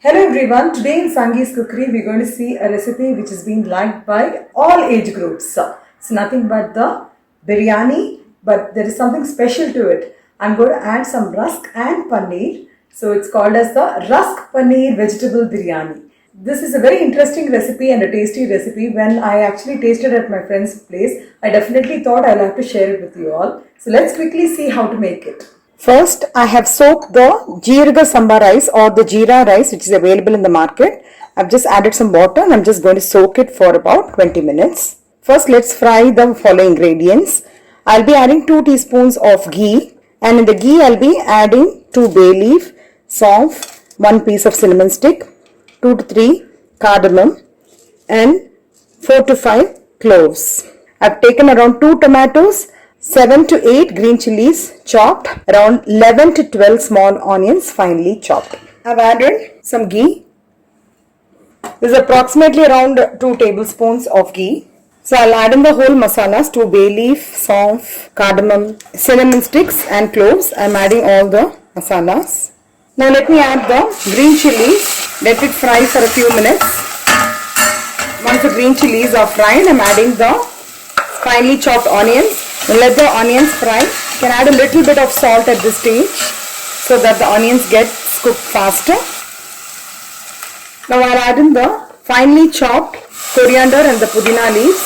Hello everyone, today in Sangee's Cookery we're going to see a recipe which has been liked by all age groups. It's nothing but the biryani, but there is something special to it. I'm going to add some rusk and paneer. So it's called as the rusk paneer vegetable biryani. This is a very interesting recipe and a tasty recipe. When I actually tasted at my friend's place, I definitely thought I'll have to share it with you all. So let's quickly see how to make it. First, I have soaked the Jeeraga Samba rice or the Jeera rice which is available in the market. I've just added some water and I'm just going to soak it for about 20 minutes. First, let's fry the following ingredients. I'll be adding 2 teaspoons of ghee, and in the ghee I'll be adding 2 bay leaf, saunf, 1 piece of cinnamon stick, 2 to 3 cardamom and 4 to 5 cloves. I've taken around 2 tomatoes, 7 to 8 green chilies chopped, around 11 to 12 small onions finely chopped. I've added some ghee. This is approximately around 2 tablespoons of ghee. So I'll add in the whole masalas, 2 bay leaf, saunf, cardamom, cinnamon sticks and cloves. I'm adding all the masalas. Now let me add the green chilies. Let it fry for a few minutes. Once the green chilies are fried, I'm adding the finely chopped onions. Let the onions fry. You can add a little bit of salt at this stage so that the onions get cooked faster. Now I'll add in the finely chopped coriander and the pudina leaves.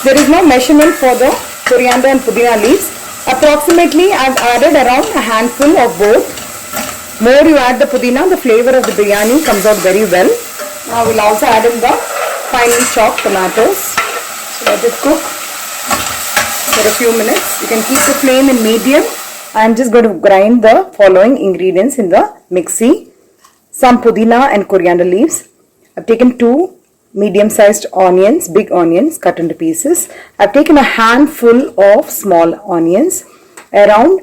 There is no measurement for the coriander and pudina leaves. Approximately I've added around a handful of both. More you add the pudina, the flavor of the biryani comes out very well. Now we'll also add in the finely chopped tomatoes. So let it cook for a few minutes. You can keep the flame in medium. I am just going to grind the following ingredients in the mixie. Some pudina and coriander leaves. I've taken 2 medium-sized onions, big onions cut into pieces. I've taken a handful of small onions, around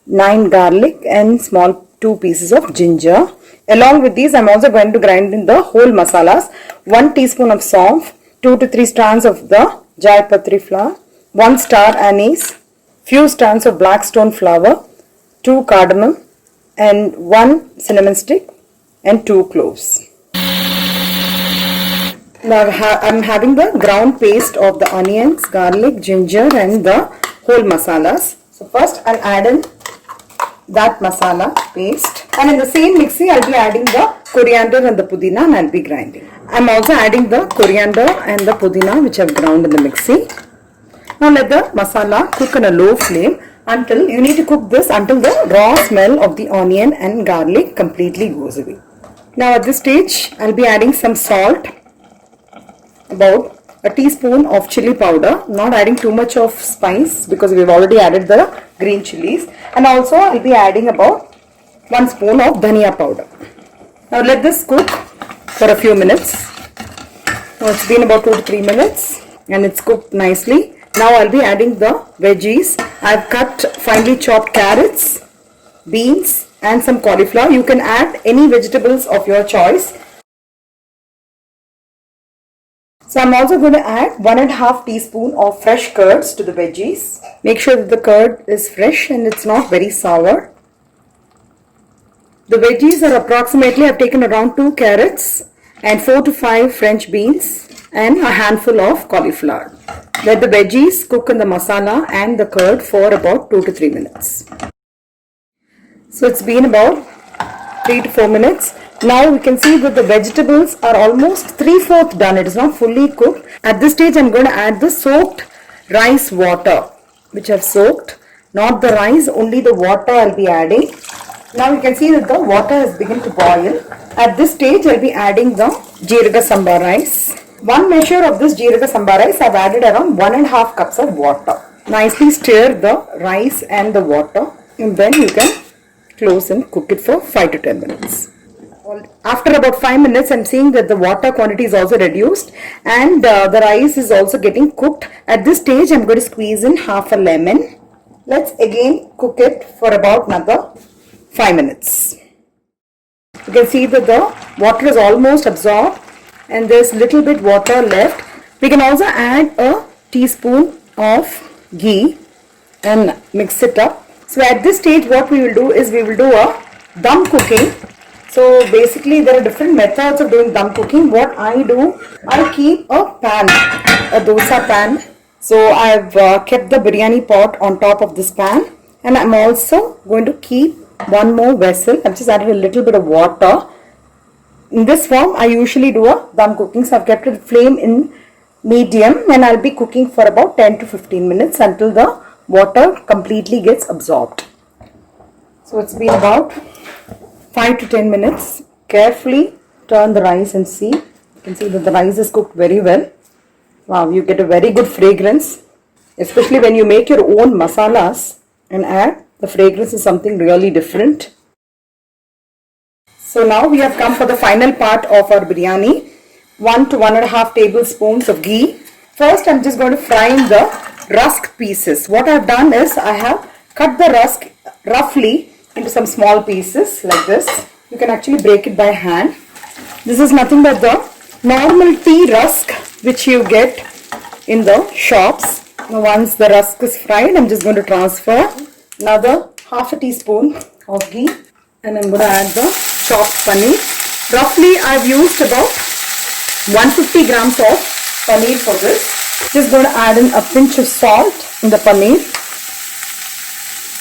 9 garlic and small 2 pieces of ginger. Along with these, I'm also going to grind in the whole masalas. 1 teaspoon of saunf, 2 to 3 strands of the jaipatri flower, 1 star anise, few strands of black stone flower, 2 cardamom and 1 cinnamon stick and 2 cloves. Now I'm having the ground paste of the onions, garlic, ginger and the whole masalas. So first I'll add in that masala paste, and in the same mixie I'll be adding the coriander and the pudina and I'll be grinding. I'm also adding the coriander and the pudina which I've ground in the mixie. Now let the masala cook on a low flame until you need to cook this until the raw smell of the onion and garlic completely goes away. Now at this stage I'll be adding some salt, about a teaspoon of chili powder, not adding too much of spice because we've already added the green chilies, and also I'll be adding about 1 spoon of dhania powder. Now let this cook for a few minutes. Now it's been about 2 to 3 minutes and it's cooked nicely. Now I'll be adding the veggies. I've cut finely chopped carrots, beans and some cauliflower. You can add any vegetables of your choice. So I'm also going to add 1.5 teaspoon of fresh curds to the veggies. Make sure that the curd is fresh and it's not very sour. The veggies are approximately, I've taken around 2 carrots and 4 to 5 French beans and a handful of cauliflower. Let the veggies cook in the masala and the curd for about 2 to 3 minutes. So it's been about 3 to 4 minutes. Now we can see that the vegetables are almost 3/4 done. It is not fully cooked. At this stage I'm going to add the soaked rice water which I've soaked. Not the rice, only the water I'll be adding. Now you can see that the water has begun to boil. At this stage I'll be adding the Jeeraga Samba rice. 1 measure of this Jeeraga Samba rice I've added around 1.5 cups of water. Nicely stir the rice and the water and then you can close and cook it for 5 to 10 minutes. After about 5 minutes, I'm seeing that the water quantity is also reduced and the rice is also getting cooked. At this stage, I'm going to squeeze in half a lemon. Let's again cook it for about another 5 minutes. You can see that the water is almost absorbed and there's little bit water left. We can also add a teaspoon of ghee and mix it up. So at this stage, what we will do is we will do a dum cooking. So basically there are different methods of doing dum cooking. What I do, I keep a pan, a dosa pan. So I've kept the biryani pot on top of this pan, and I'm also going to keep one more vessel. I've just added a little bit of water. In this form I usually do a dum cooking, so I've kept the flame in medium and I'll be cooking for about 10 to 15 minutes until the water completely gets absorbed. So it's been about 5 to 10 minutes. Carefully turn the rice and see. You can see that the rice is cooked very well. Wow, you get a very good fragrance, especially when you make your own masalas and add. The fragrance is something really different. So now we have come for the final part of our biryani. 1 to 1.5 tablespoons of ghee. First I'm just going to fry in the rusk pieces. What I've done is I have cut the rusk roughly into some small pieces like this. You can actually break it by hand. This is nothing but the normal tea rusk which you get in the shops. Now once the rusk is fried, I'm just going to transfer another half a teaspoon of ghee and I'm going to add the chopped paneer. Roughly I've used about 150 grams of paneer for this. Just going to add in a pinch of salt in the paneer.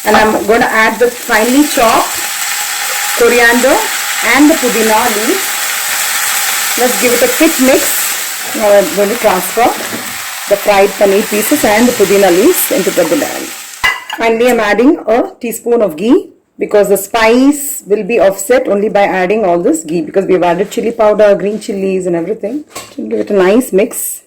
And I'm going to add the finely chopped coriander and the pudina leaves. Let's give it a quick mix. Now I'm going to transfer the fried paneer pieces and the pudina leaves into the biryani. Finally, I'm adding a teaspoon of ghee because the spice will be offset only by adding all this ghee because we've added chili powder, green chilies and everything. So give it a nice mix.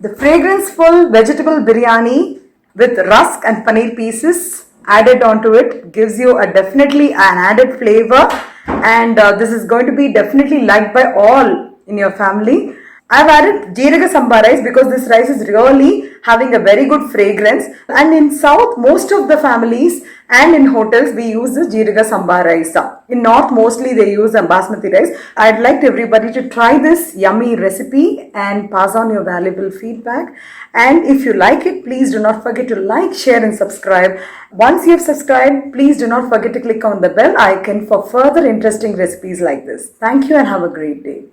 The fragrance-full vegetable biryani with rusk and paneer pieces added onto it gives you a definitely an added flavor, and this is going to be definitely liked by all in your family. I've added Jeeraga Samba rice because this rice is really having a very good fragrance, and in South most of the families and in hotels we use this Jeeraga Samba rice. In North mostly they use Basmati rice. I'd like everybody to try this yummy recipe and pass on your valuable feedback. And if you like it, please do not forget to like, share and subscribe. Once you have subscribed, please do not forget to click on the bell icon for further interesting recipes like this. Thank you and have a great day.